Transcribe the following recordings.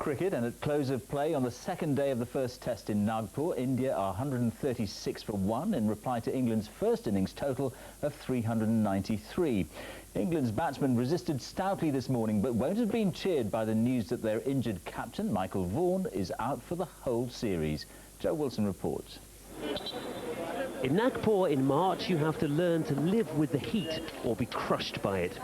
cricket, and at close of play on the second day of the first test in Nagpur, India are 136 for 1 in reply to England's first innings total of 393. England's batsmen resisted stoutly this morning, but won't have been cheered by the news that their injured captain, Michael Vaughan, is out for the whole series. Joe Wilson reports. In Nagpur in March, you have to learn to live with the heat or be crushed by it.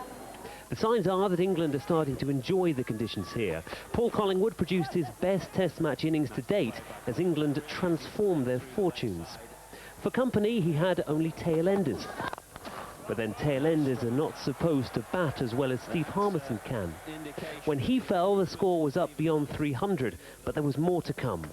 The signs are that England are starting to enjoy the conditions here. Paul Collingwood produced his best test match innings to date as England transformed their fortunes. For company, he had only tail-enders. But then tail-enders are not supposed to bat as well as Steve Harmison can. When he fell, the score was up beyond 300, but there was more to come.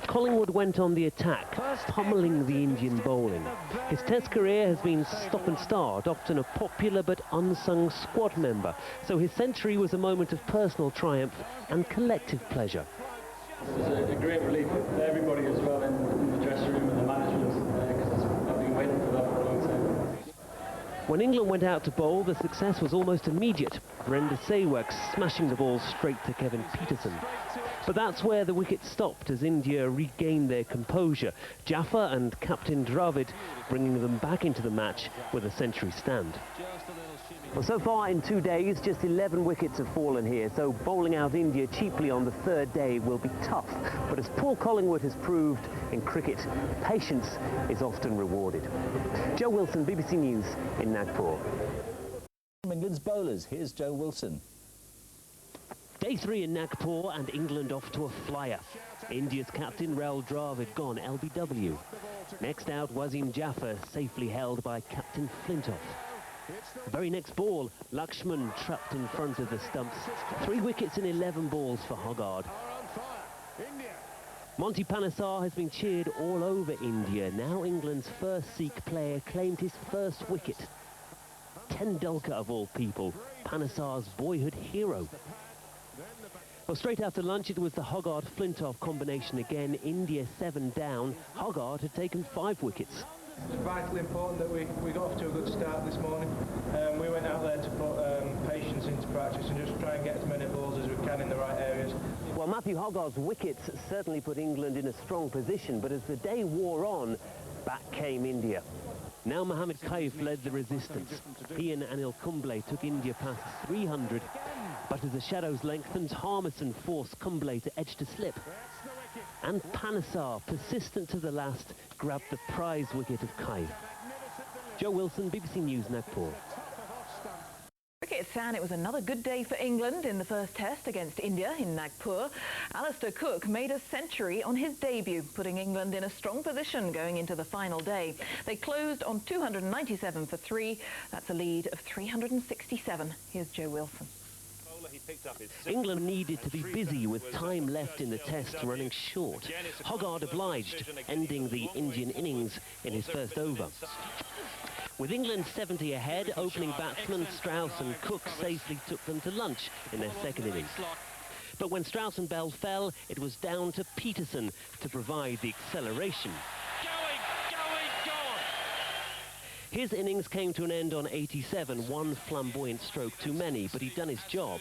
Collingwood went on the attack, pummeling the Indian bowling. His test career has been stop and start, often a popular but unsung squad member, so his century was a moment of personal triumph and collective pleasure. It was a great relief for everybody as well in the dressing room and the management, because I've been waiting for that for a long time. When England went out to bowl, the success was almost immediate. Brenda Sehwag smashing the ball straight to Kevin Peterson. But that's where the wicket stopped as India regained their composure. Jaffer and Captain Dravid bringing them back into the match with a century stand. Well, so far in 2 days, just 11 wickets have fallen here, so bowling out India cheaply on the third day will be tough. But as Paul Collingwood has proved in cricket, patience is often rewarded. Joe Wilson, BBC News in Nagpur. England's bowlers, here's Joe Wilson. Day 3 in Nagpur and England off to a flyer. India's captain Rahul Dravid gone LBW. Next out, Wasim Jaffer safely held by Captain Flintoff. The very next ball, Lakshman trapped in front of the stumps. 3 wickets in 11 balls for Hoggard. Monty Panesar has been cheered all over India. Now England's first Sikh player claimed his first wicket. Tendulkar of all people, Panesar's boyhood hero. Well, straight after lunch, it was the Hoggard-Flintoff combination again. India 7 down. Hoggard had taken 5 wickets. It's vitally important that we got off to a good start this morning. We went out there to put patience into practice and just try and get as many balls as we can in the right areas. Well, Matthew Hoggard's wickets certainly put England in a strong position, but as the day wore on, back came India. Now Mohammad Kaif led the resistance. He and Anil Kumble took India past 300, but as the shadows lengthened, Harmison forced Kumble to edge to slip. And Panesar, persistent to the last, grabbed the prize wicket of Kaif. Joe Wilson, BBC News, Nagpur. Cricket, San, it was another good day for England in the first test against India in Nagpur. Alistair Cook made a century on his debut, putting England in a strong position going into the final day. They closed on 297 for 3. That's a lead of 367. Here's Joe Wilson. England needed to be busy with time left in the test running short. Hoggard obliged, ending the Indian innings in his first over. With England 70 ahead, opening batsmen Strauss and Cook safely took them to lunch in their second innings. But when Strauss and Bell fell, it was down to Peterson to provide the acceleration. His innings came to an end on 87, 1 flamboyant stroke too many, but he'd done his job.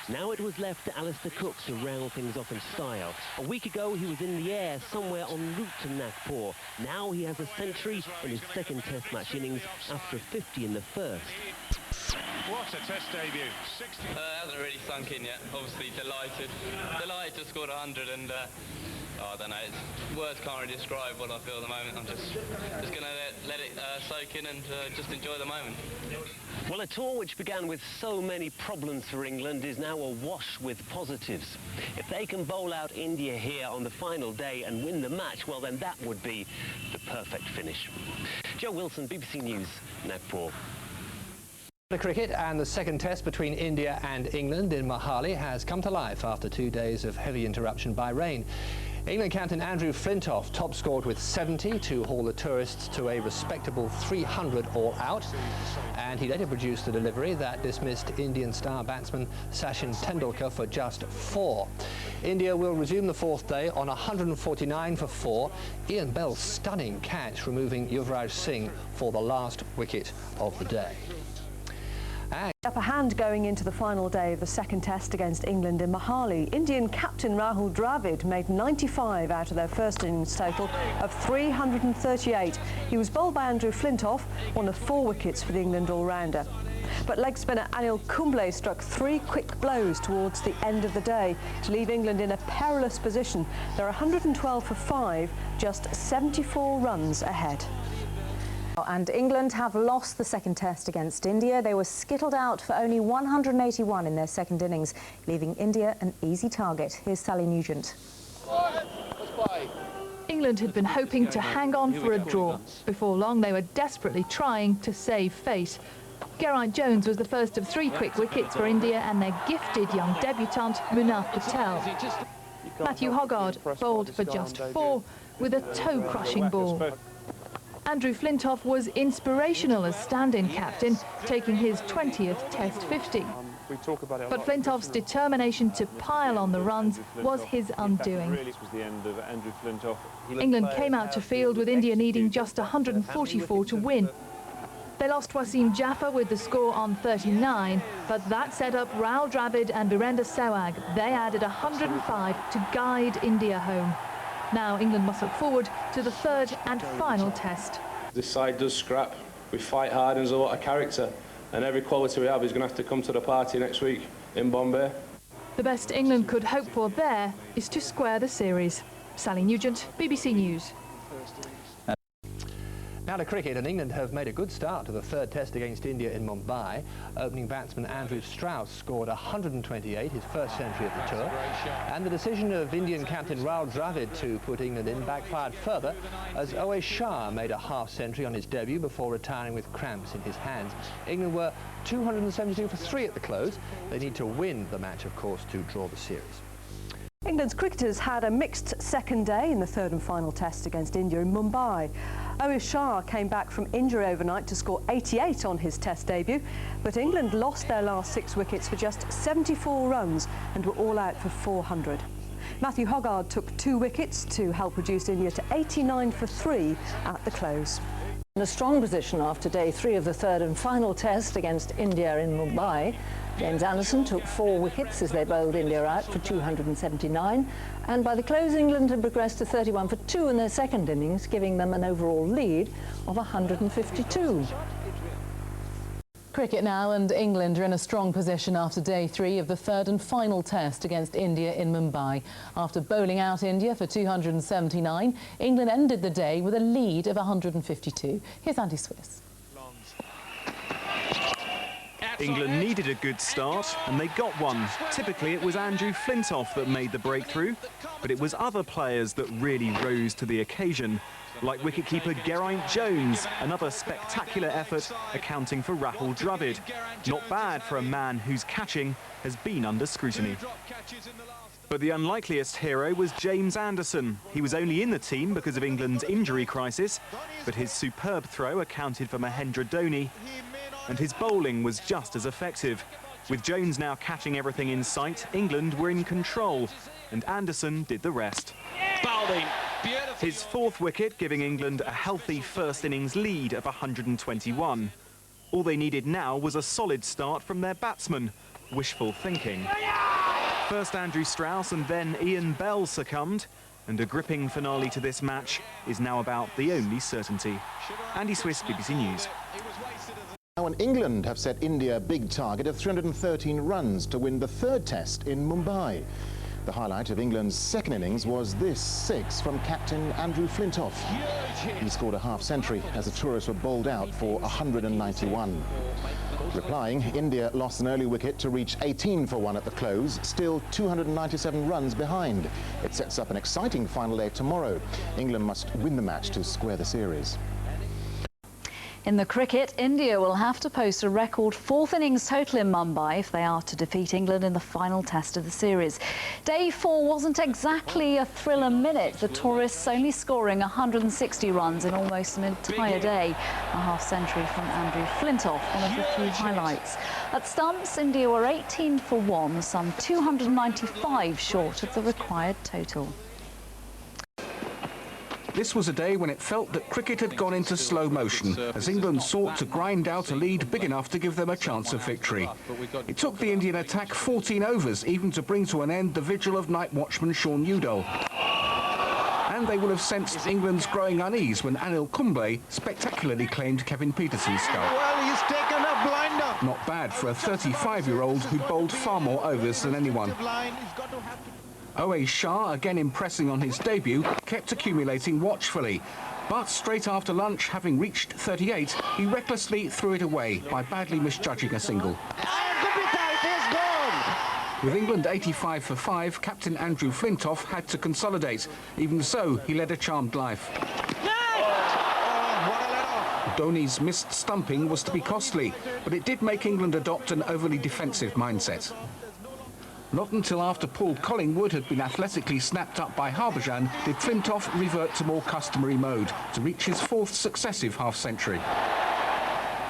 Now it was left to Alistair Cook to round things off in style. A week ago, he was in the air somewhere en route to Nagpur. Now he has a century in his second test match innings after 50 in the first. What a test debut. It hasn't really sunk in yet. Obviously delighted to have scored 100 and I don't know, words can't really describe what I feel at the moment. I'm just going to let it soak in and just enjoy the moment. Well, a tour which began with so many problems for England is now awash with positives. If they can bowl out India here on the final day and win the match, well then that would be the perfect finish. Joe Wilson, BBC News, Nagpur. The cricket and the second test between India and England in Mohali has come to life after 2 days of heavy interruption by rain. England captain Andrew Flintoff top scored with 70 to haul the tourists to a respectable 300 all out, and he later produced a delivery that dismissed Indian star batsman Sachin Tendulkar for just 4. India will resume the fourth day on 149 for 4. Ian Bell's stunning catch removing Yuvraj Singh for the last wicket of the day. Upper hand going into the final day of the second test against England in Mohali. Indian captain Rahul Dravid made 95 out of their first innings total of 338. He was bowled by Andrew Flintoff, one of 4 wickets for the England all-rounder. But leg spinner Anil Kumble struck 3 quick blows towards the end of the day to leave England in a perilous position. They're 112 for 5, just 74 runs ahead. And England have lost the second test against India. They were skittled out for only 181 in their second innings, leaving India an easy target. Here's Sally Nugent. England had been hoping to hang on for a draw. Before long, they were desperately trying to save face. Geraint Jones was the first of 3 quick wickets for India and their gifted young debutant, Munaf Patel. Matthew Hoggard bowled for just 4 with a toe-crushing ball. Andrew Flintoff was inspirational as stand-in captain, taking his 20th Test 50. But Flintoff's determination to pile on the runs was his undoing. England came out to field with India needing just 144 to win. They lost Wasim Jaffer with the score on 39, but that set up Rahul Dravid and Virender Sehwag. They added 105 to guide India home. Now England must look forward to the third and final test. This side does scrap. We fight hard and there's a lot of character. And every quality we have is going to have to come to the party next week in Bombay. The best England could hope for there is to square the series. Sally Nugent, BBC News. Now to cricket, and England have made a good start to the third test against India in Mumbai. Opening batsman Andrew Strauss scored 128, his first century of the tour. And the decision of Indian captain Rahul Dravid to put England in backfired further as Owe Shah made a half-century on his debut before retiring with cramps in his hands. England were 272 for 3 at the close. They need to win the match, of course, to draw the series. England's cricketers had a mixed second day in the third and final test against India in Mumbai. Owe Shah came back from injury overnight to score 88 on his test debut, but England lost their last 6 wickets for just 74 runs and were all out for 400. Matthew Hoggard took 2 wickets to help reduce India to 89 for 3 at the close. In a strong position after day 3 of the third and final test against India in Mumbai, James Anderson took 4 wickets as they bowled India out for 279, and by the close England had progressed to 31 for 2 in their second innings, giving them an overall lead of 152. Cricket now, and England are in a strong position after day 3 of the third and final test against India in Mumbai. After bowling out India for 279, England ended the day with a lead of 152. Here's Andy Swiss. England needed a good start, and they got one. Typically, it was Andrew Flintoff that made the breakthrough, but it was other players that really rose to the occasion, like wicketkeeper Geraint Jones, another spectacular effort accounting for Rahul Dravid. Not bad for a man whose catching has been under scrutiny. But the unlikeliest hero was James Anderson. He was only in the team because of England's injury crisis, but his superb throw accounted for Mahendra Dhoni, and his bowling was just as effective. With Jones now catching everything in sight, England were in control, and Anderson did the rest. Bowling. His 4th wicket giving England a healthy first innings lead of 121. All they needed now was a solid start from their batsmen. Wishful thinking. First Andrew Strauss and then Ian Bell succumbed, and a gripping finale to this match is now about the only certainty. Andy Swiss, BBC News. Now, and England have set India a big target of 313 runs to win the third test in Mumbai. The highlight of England's second innings was this 6 from captain Andrew Flintoff. He scored a half-century as the tourists were bowled out for 191. Replying, India lost an early wicket to reach 18 for 1 at the close, still 297 runs behind. It sets up an exciting final day tomorrow. England must win the match to square the series. In the cricket, India will have to post a record 4th innings total in Mumbai if they are to defeat England in the final test of the series. Day 4 wasn't exactly a thriller minute, the tourists only scoring 160 runs in almost an entire day. A half-century from Andrew Flintoff, one of the few highlights. At stumps, India were 18 for 1, some 295 short of the required total. This was a day when it felt that cricket had gone into slow motion as England sought to grind out a lead big enough to give them a chance of victory. It took the Indian attack 14 overs even to bring to an end the vigil of night watchman Sean Udall. And they will have sensed England's growing unease when Anil Kumble spectacularly claimed Kevin Peterson's sculp. Well, he's taken a blinder. Not bad for a 35-year-old who bowled far more overs than anyone. Owe Shah, again impressing on his debut, kept accumulating watchfully. But straight after lunch, having reached 38, he recklessly threw it away by badly misjudging a single. With England 85 for 5, captain Andrew Flintoff had to consolidate. Even so, he led a charmed life. Dhoni's missed stumping was to be costly, but it did make England adopt an overly defensive mindset. Not until after Paul Collingwood had been athletically snapped up by Harbhajan did Flintoff revert to more customary mode to reach his 4th successive half-century.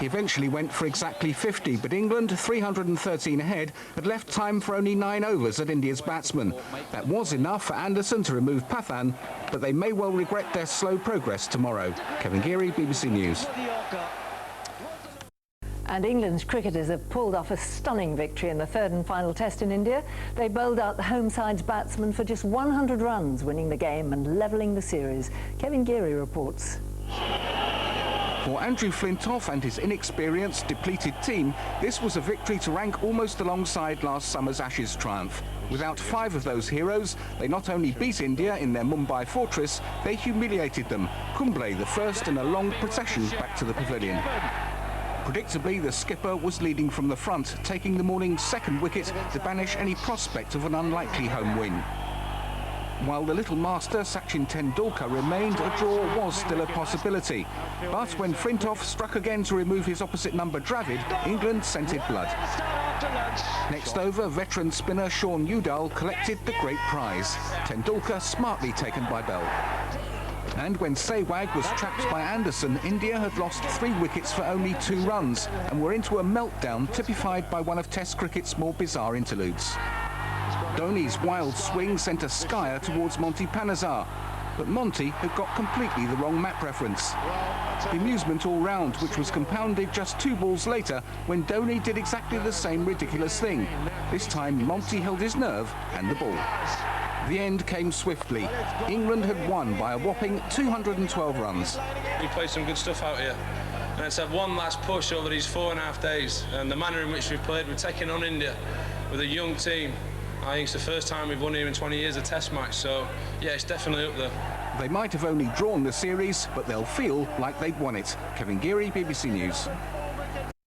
He eventually went for exactly 50, but England, 313 ahead, had left time for only 9 overs at India's batsmen. That was enough for Anderson to remove Pathan, but they may well regret their slow progress tomorrow. Kevin Geary, BBC News. And England's cricketers have pulled off a stunning victory in the 3rd and final test in India. They bowled out the home side's batsmen for just 100 runs, winning the game and levelling the series. Kevin Geary reports. For Andrew Flintoff and his inexperienced, depleted team, this was a victory to rank almost alongside last summer's Ashes triumph. Without 5 of those heroes, they not only beat India in their Mumbai fortress, they humiliated them. Kumble, the first in a long procession back to the pavilion. Predictably, the skipper was leading from the front, taking the morning's 2nd wicket to banish any prospect of an unlikely home win. While the little master, Sachin Tendulkar, remained, a draw was still a possibility. But when Flintoff struck again to remove his opposite number Dravid, England scented blood. Next over, veteran spinner Sean Udall collected the great prize. Tendulkar smartly taken by Bell. And when Sehwag was trapped by Anderson, India had lost 3 wickets for only 2 runs and were into a meltdown typified by one of Test cricket's more bizarre interludes. Dhoni's wild swing sent a skyer towards Monty Panesar, but Monty had got completely the wrong map reference. Bemusement all round, which was compounded just 2 balls later when Dhoni did exactly the same ridiculous thing. This time Monty held his nerve and the ball. The end came swiftly. England had won by a whopping 212 runs. We played some good stuff out here, and let's have one last push over these 4.5 days. And the manner in which we played, we're taking on India with a young team. I think it's the first time we've won here in 20 years a test match, so yeah, it's definitely up there. They might have only drawn the series, but they'll feel like they've won it. Kevin Geary, BBC News.